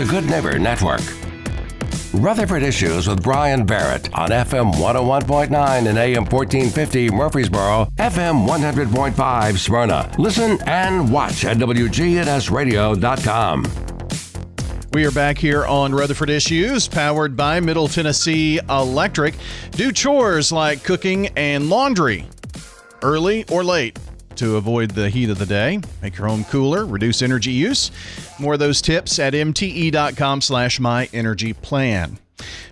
to Good Neighbor Network. Rutherford Issues with Bryan Barrett on FM 101.9 and AM 1450 Murfreesboro, FM 100.5 Smyrna. Listen and watch at WGNSradio.com. We are back here on Rutherford Issues, powered by Middle Tennessee Electric. Do chores like cooking and laundry, early or late, to avoid the heat of the day. Make your home cooler, reduce energy use. More of those tips at mte.com/myenergyplan.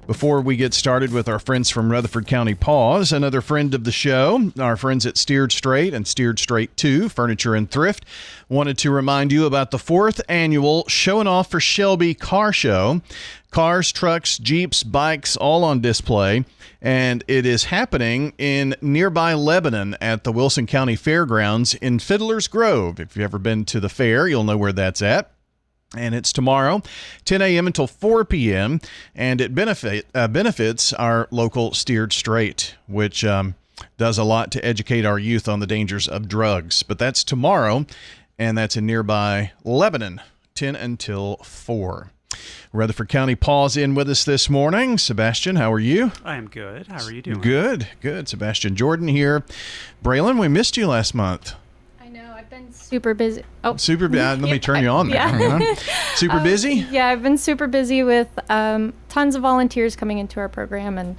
Before we get started with our friends from Rutherford County PAWS, another friend of the show, our friends at Steered Straight and Steered Straight 2 Furniture and Thrift, wanted to remind you about the 4th annual Showing Off for Shelby Car Show. Cars, trucks, Jeeps, bikes, all on display. And it is happening in nearby Lebanon at the Wilson County Fairgrounds in Fiddler's Grove. If you've ever been to the fair, you'll know where that's at. And it's tomorrow, 10 a.m. until 4 p.m., and it benefits our local Steered Straight, which does a lot to educate our youth on the dangers of drugs. But that's tomorrow, and that's in nearby Lebanon, 10 until 4. Rutherford County PAWS in with us this morning. Sebastian, how are you? I am good. How are you doing? Good. Sebastian Jordan here. Braelyn, we missed you last month. Been super busy. Super busy. Let me turn you on there. Yeah. Super busy? Yeah, I've been super busy with tons of volunteers coming into our program and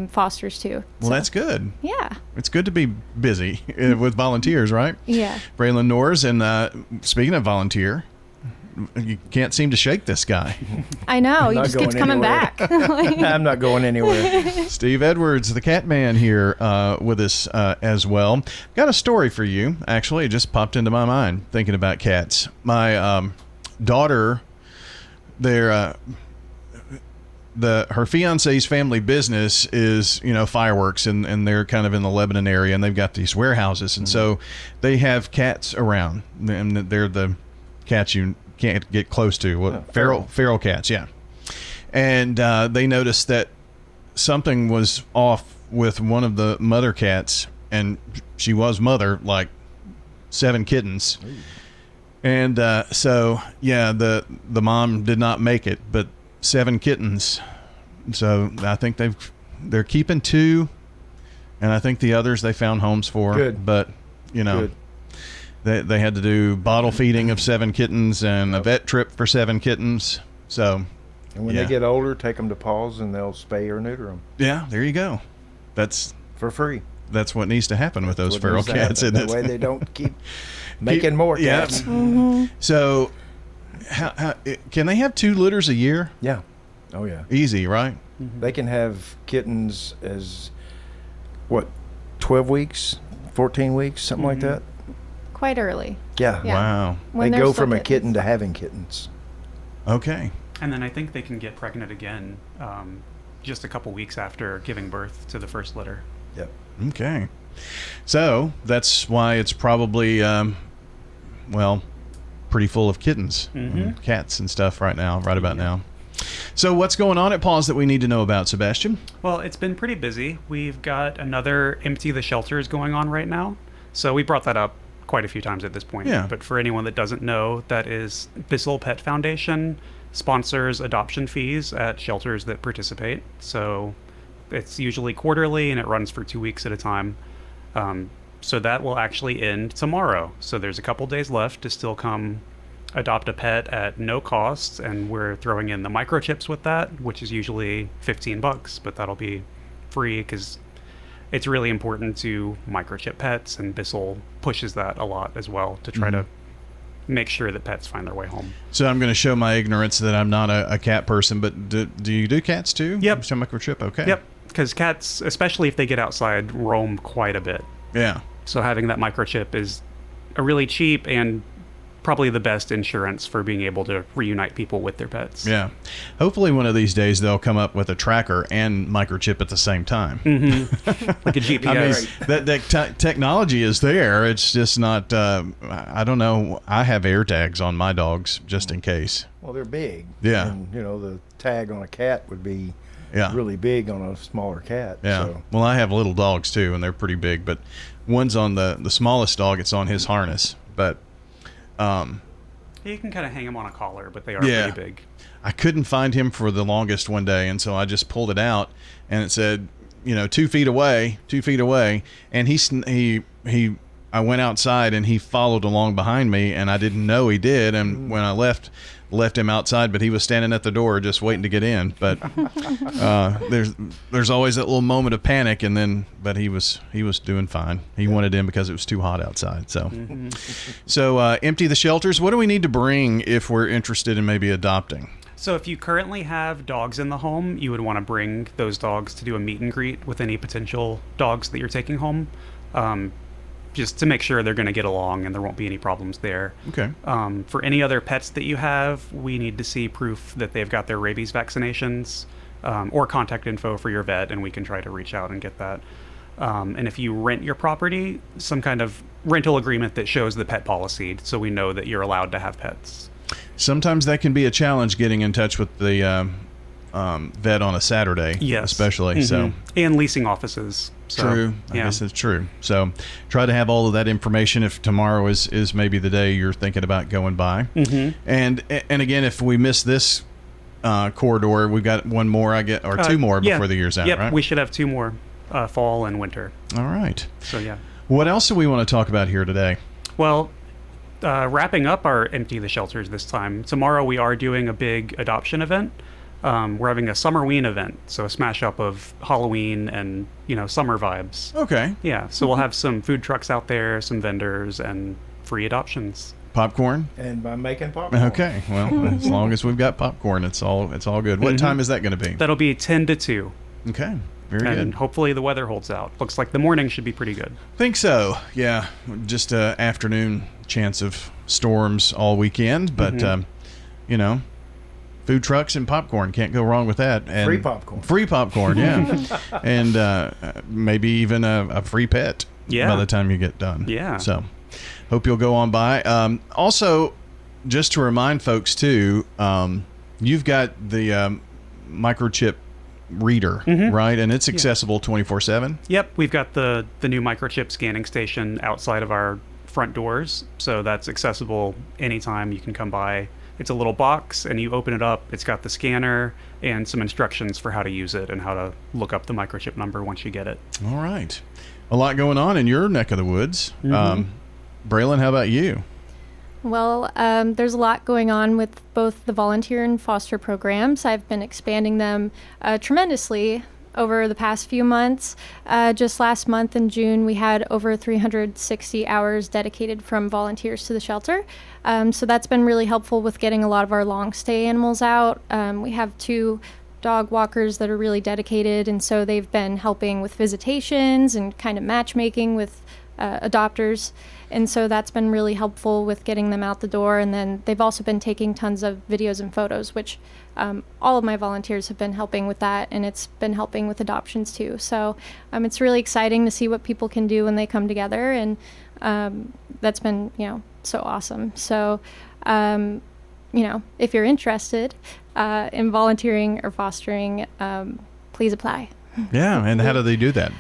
fosters too. Well, that's good. Yeah. It's good to be busy with volunteers, right? Yeah. Braelyn Nores, and speaking of volunteer, you can't seem to shake this guy. I know. He just keeps coming back. I'm not going anywhere. Steve Edwards, the cat man, here with us as well. Got a story for you. Actually, it just popped into my mind thinking about cats. My daughter, her fiance's family business is, fireworks, and they're kind of in the Lebanon area, and they've got these warehouses, and so they have cats around, and they're the cats you can't get close to. Feral cats, yeah. And they noticed that something was off with one of the mother cats, and she was mother, like 7 kittens. Ooh. And so the mom did not make it, but 7 kittens. So I think they're keeping 2, and I think the others they found homes for. Good. But Good. They had to do bottle feeding of 7 kittens and a vet trip for 7 kittens. So, and when they get older, take them to PAWS and they'll spay or neuter them. Yeah, there you go. That's for free. That's what needs to happen with those feral cats. That way they don't keep making more cats. Yeah. Mm-hmm. So, how can they have 2 litters a year? Yeah. Oh yeah. Easy, right? Mm-hmm. They can have kittens as 12 weeks, 14 weeks, something like that. Quite early. Yeah. Wow. When they go from kittens. a kitten to having kittens. Okay. And then I think they can get pregnant again just a couple weeks after giving birth to the first litter. Yep. Okay. So that's why it's probably, pretty full of kittens, cats and stuff right about now. So what's going on at PAWS that we need to know about, Sebastian? Well, it's been pretty busy. We've got another Empty the Shelters going on right now. So we brought that up quite a few times at this point. Yeah. But for anyone that doesn't know, that is Bissell Pet Foundation sponsors adoption fees at shelters that participate. So it's usually quarterly and it runs for 2 weeks at a time. So that will actually end tomorrow. So there's a couple days left to still come adopt a pet at no cost, and we're throwing in the microchips with that, which is usually $15, but that'll be free because it's really important to microchip pets, and Bissell pushes that a lot as well to try to make sure that pets find their way home. So I'm going to show my ignorance that I'm not a cat person, but do you do cats too? Yep. So microchip, okay. Yep, because cats, especially if they get outside, roam quite a bit. Yeah. So having that microchip is a really cheap and probably the best insurance for being able to reunite people with their pets. Yeah. Hopefully one of these days they'll come up with a tracker and microchip at the same time. Like a GPS. I mean, that technology is there. It's just not, I don't know. I have air tags on my dogs just in case. Well, they're big. Yeah. And, the tag on a cat would be really big on a smaller cat. Yeah. So. Well, I have little dogs too, and they're pretty big, but one's on the smallest dog. It's on his harness, but... you can kind of hang them on a collar, but they are pretty big. I couldn't find him for the longest one day, and so I just pulled it out, and it said, 2 feet away, and he I went outside and he followed along behind me, and I didn't know he did. And when I left him outside, but he was standing at the door just waiting to get in. But there's always that little moment of panic, but he was doing fine. He wanted in because it was too hot outside. So empty the shelters. What do we need to bring if we're interested in maybe adopting? So if you currently have dogs in the home, you would want to bring those dogs to do a meet and greet with any potential dogs that you're taking home. Just to make sure they're going to get along and there won't be any problems there. Okay. For any other pets that you have, we need to see proof that they've got their rabies vaccinations or contact info for your vet, and we can try to reach out and get that. And if you rent your property, some kind of rental agreement that shows the pet policy so we know that you're allowed to have pets. Sometimes that can be a challenge getting in touch with the vet on a Saturday, yes. Especially. So and leasing offices. So, true. I guess it's true. So try to have all of that information if tomorrow is maybe the day you're thinking about going by. And again, if we miss this corridor, we've got one more, two more before the year's out, right? We should have 2 more, fall and winter. All right. So yeah. What else do we want to talk about here today? Well, wrapping up our Empty the Shelters this time, tomorrow we are doing a big adoption event. We're having a Summerween event, so a smash up of Halloween and, summer vibes. Okay. Yeah, so we'll have some food trucks out there, some vendors, and free adoptions. Popcorn? And by making popcorn. Okay. Well, as long as we've got popcorn, it's all good. What time is that going to be? That'll be 10 to 2. Okay. Very good. And hopefully the weather holds out. Looks like the morning should be pretty good. Think so. Yeah. Just a afternoon chance of storms all weekend, but food trucks and popcorn, can't go wrong with that. And free popcorn, yeah. And maybe even a free pet by the time you get done. Yeah. So hope you'll go on by. Also, just to remind folks too, you've got the microchip reader, right? And it's accessible 24/7. Yep, we've got the new microchip scanning station outside of our front doors, so that's accessible anytime you can come by. It's a little box, and you open it up. It's got the scanner and some instructions for how to use it and how to look up the microchip number once you get it. All right. A lot going on in your neck of the woods. Braelyn, how about you? Well, there's a lot going on with both the volunteer and foster programs. I've been expanding them tremendously over the past few months. Just last month in June, we had over 360 hours dedicated from volunteers to the shelter. So that's been really helpful with getting a lot of our long stay animals out. We have 2 dog walkers that are really dedicated, and so they've been helping with visitations and kind of matchmaking with adopters. And so that's been really helpful with getting them out the door. And then they've also been taking tons of videos and photos, which all of my volunteers have been helping with that, and it's been helping with adoptions too. So it's really exciting to see what people can do when they come together, and that's been, so awesome. So, if you're interested in volunteering or fostering, please apply. Yeah, and how do they do that?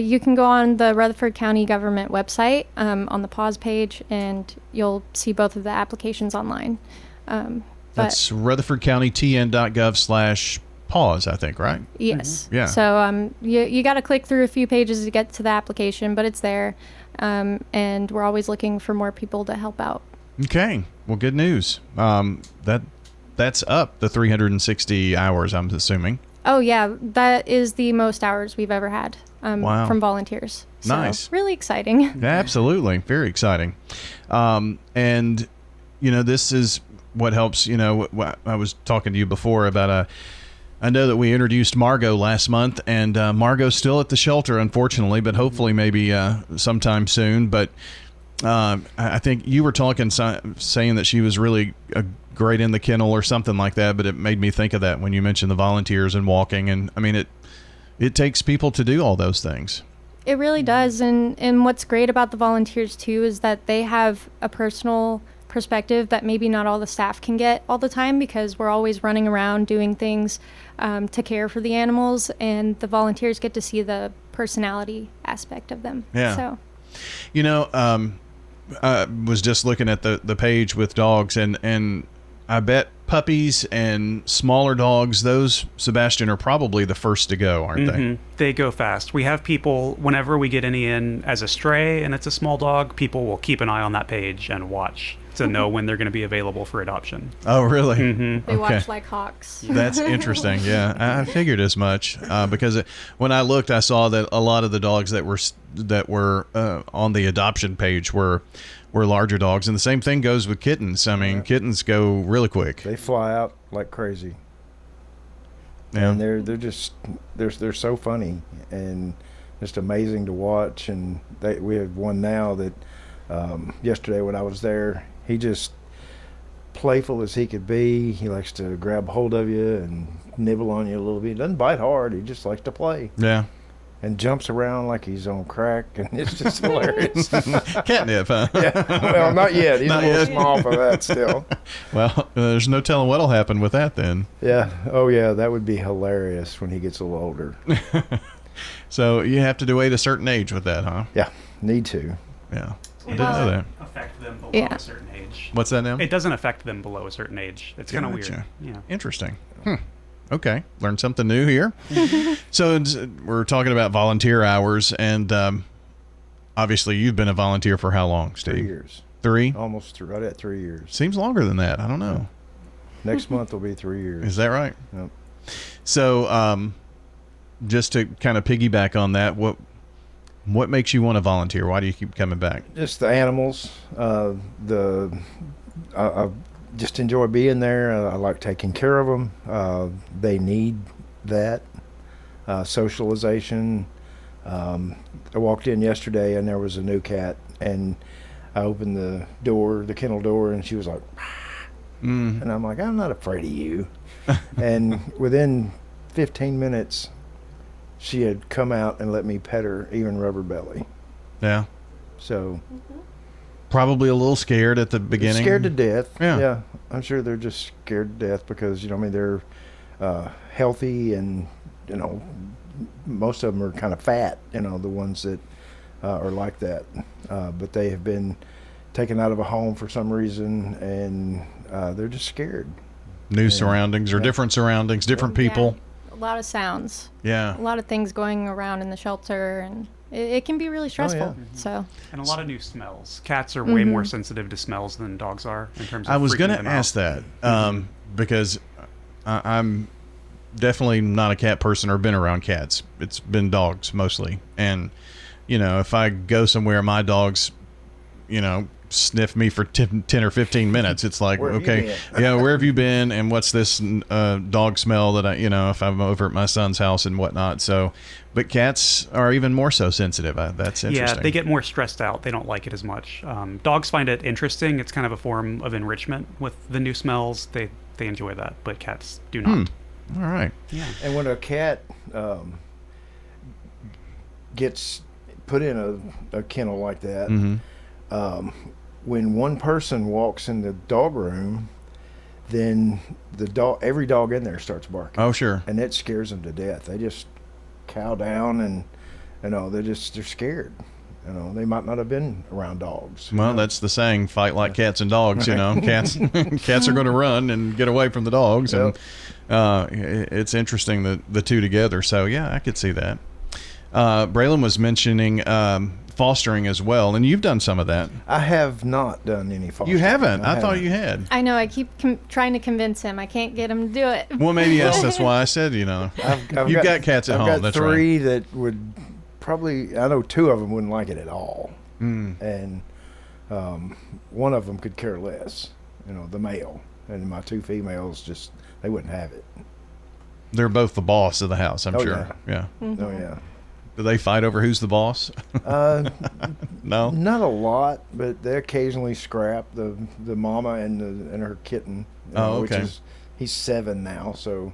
You can go on the Rutherford County government website on the PAWS page, and you'll see both of the applications online. That's rutherfordcountytn.gov/PAWS, I think, right? Yes. Yeah. So you got to click through a few pages to get to the application, but it's there, and we're always looking for more people to help out. Okay. Well, good news. That's up the 360 hours, I'm assuming. Oh, yeah. That is the most hours we've ever had from volunteers. So, nice. Really exciting. Absolutely. Very exciting. And, this is what helps. I was talking to you before about I know that we introduced Margot last month, and Margot's still at the shelter, unfortunately, but hopefully maybe sometime soon. But I think you were saying that she was really great in the kennel or something like that, but it made me think of that when you mentioned the volunteers and walking. And I mean, it takes people to do all those things. It really does. And what's great about the volunteers too is that they have a personal perspective that maybe not all the staff can get all the time, because we're always running around doing things to care for the animals, and the volunteers get to see the personality aspect of them. Yeah. So, I was just looking at the page with dogs, and I bet puppies and smaller dogs, those, Sebastian, are probably the first to go, aren't they? They go fast. We have people, whenever we get any in as a stray and it's a small dog, people will keep an eye on that page and watch to know when they're going to be available for adoption. Oh, really? They watch like hawks. That's interesting. Yeah, I figured as much because when I looked, I saw that a lot of the dogs that were on the adoption page were larger dogs, and the same thing goes with kittens. I mean, kittens go really quick. They fly out like crazy. Yeah. And they're just they're so funny and just amazing to watch. And we have one now that yesterday when I was there, he just playful as he could be. He likes to grab hold of you and nibble on you a little bit. He doesn't bite hard. He just likes to play. Yeah. And jumps around like he's on crack, and it's just hilarious. Catnip, huh? Yeah. Well, not yet. He's Not a little yet. small for that still. Well, there's no telling what'll happen with that then. Yeah. Oh, yeah. That would be hilarious when he gets a little older. So you have to wait a certain age with that, huh? Yeah. Need to. Yeah. I It didn't know that. doesn't affect them below Yeah. a certain age. What's that now? It doesn't affect them below a certain age. It's kind of Gotcha. weird. Yeah. Interesting. Okay. Learned something new here. So we're talking about volunteer hours, and obviously you've been a volunteer for how long, Steve? 3 years. 3? Almost right at 3 years. Seems longer than that. I don't know. Next month will be 3 years. Is that right? Yep. So just to kind of piggyback on that, what makes you want to volunteer? Why do you keep coming back? Just the animals. I just enjoy being there. I like taking care of them. They need that socialization. I walked in yesterday and there was a new cat, and I opened the kennel door, and she was like, and I'm like, I'm not afraid of you. And within 15 minutes, she had come out and let me pet her, even rubber belly. Yeah. So Probably a little scared at the beginning. scared to death. Yeah. I'm sure they're just scared to death because, they're healthy, and, most of them are kind of fat, the ones that are like that. But they have been taken out of a home for some reason, and they're just scared. New surroundings or different surroundings, different people. Yeah, a lot of sounds. Yeah. A lot of things going around in the shelter, and it can be really stressful. So And a lot of new smells. Cats are way more sensitive to smells than dogs are in terms of I was going going to ask that because I'm definitely not a cat person or been around cats. It's been dogs mostly. And, if I go somewhere, my dogs, sniff me for 10 or 15 minutes. It's like, Where have you okay, been? yeah, where have you been? And what's this dog smell that if I'm over at my son's house and whatnot. So, but cats are even more so sensitive. That's interesting. Yeah, they get more stressed out. They don't like it as much. Dogs find it interesting. It's kind of a form of enrichment with the new smells. They enjoy that, but cats do not. All right. Yeah. And when a cat gets put in a kennel like that, when one person walks in the dog room, then every dog in there starts barking. Oh, sure. And that scares them to death. They just cow down, and they're scared. They might not have been around dogs. Well, that's the saying, fight like cats and dogs, Cats are going to run and get away from the dogs. Yep. And it's interesting, the two together. So, yeah, I could see that. Braelyn was mentioning fostering as well, and you've done some of that. I have not done any fostering. You haven't? I thought you had. I know, I keep trying to convince him. I can't get him to do it. Well, maybe yes, that's why I said, I've you've got cats at home. I've got That's three right. that would probably, I know two of them wouldn't like it at all. And one of them could care less, the male. And my two females they wouldn't have it. They're both the boss of the house, I'm Oh, sure. Yeah. Oh, yeah. Do they fight over who's the boss? No? Not a lot, but they occasionally scrap, the mama and her kitten. Oh, Which okay. he's 7 now, so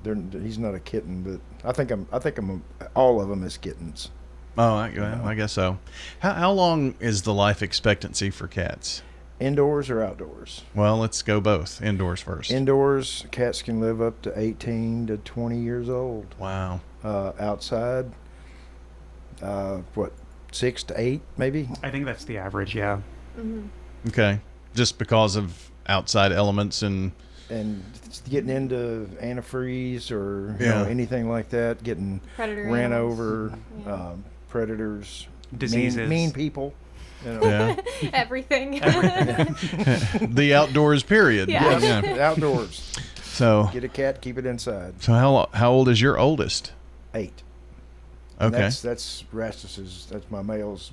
he's not a kitten, but I think I'm all of them as kittens. Oh, I guess so. How long is the life expectancy for cats? Indoors or outdoors? Well, let's go both. Indoors first. Indoors, cats can live up to 18 to 20 years old. Wow. Outside, 6 to 8 maybe? I think that's the average, yeah. Okay. Just because of outside elements and getting into antifreeze or Yeah. anything like that, getting Predator ran animals. over, Yeah. predators, Diseases. mean people. You know. yeah, Everything. the outdoors period. Yeah. Outdoors. So Get a cat, keep it inside. how old is your oldest? 8. And Okay. That's Rastus's. That's my male's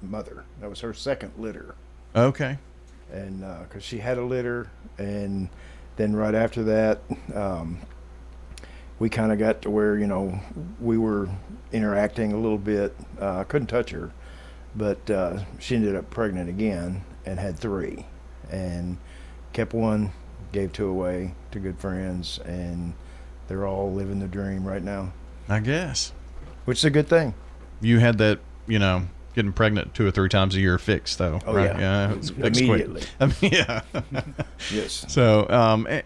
mother. That was her second litter, Okay. and because she had a litter, and then right after that, we kind of got to where we were interacting a little bit. I couldn't touch her, but she ended up pregnant again and had 3, and kept 1, gave 2 away to good friends, and they're all living the dream right now, I guess which is a good thing. you had that, getting pregnant 2 or 3 times a year fixed though. Oh, right? yeah. It's fixed quick. Immediately. I mean, yeah. Yes. So,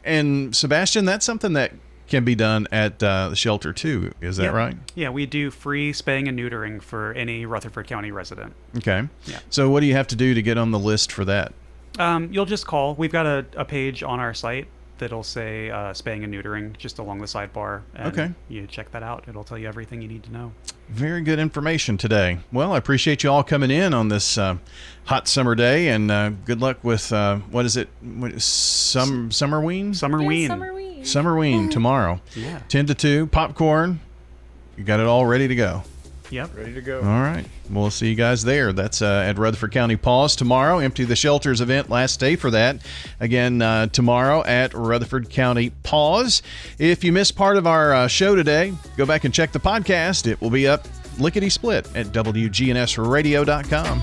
and Sebastian, that's something that can be done at the shelter too. Is that Yeah. right? Yeah, we do free spaying and neutering for any Rutherford County resident. Okay. Yeah. So, what do you have to do to get on the list for that? You'll just call. We've got a page on our site that'll say spaying and neutering just along the sidebar. And Okay. You check that out. It'll tell you everything you need to know. Very good information today. Well, I appreciate you all coming in on this hot summer day, and good luck with what is it? Summerween? Summerween. Summerween. Summerween tomorrow. Yeah. 10 to 2, popcorn. You got it all ready to go. Yep. Ready to go. All right. We'll see you guys there. That's at Rutherford County PAWS tomorrow. Empty the Shelters event, last day for that. Again, tomorrow at Rutherford County PAWS. If you missed part of our show today, go back and check the podcast. It will be up lickety-split at WGNSradio.com.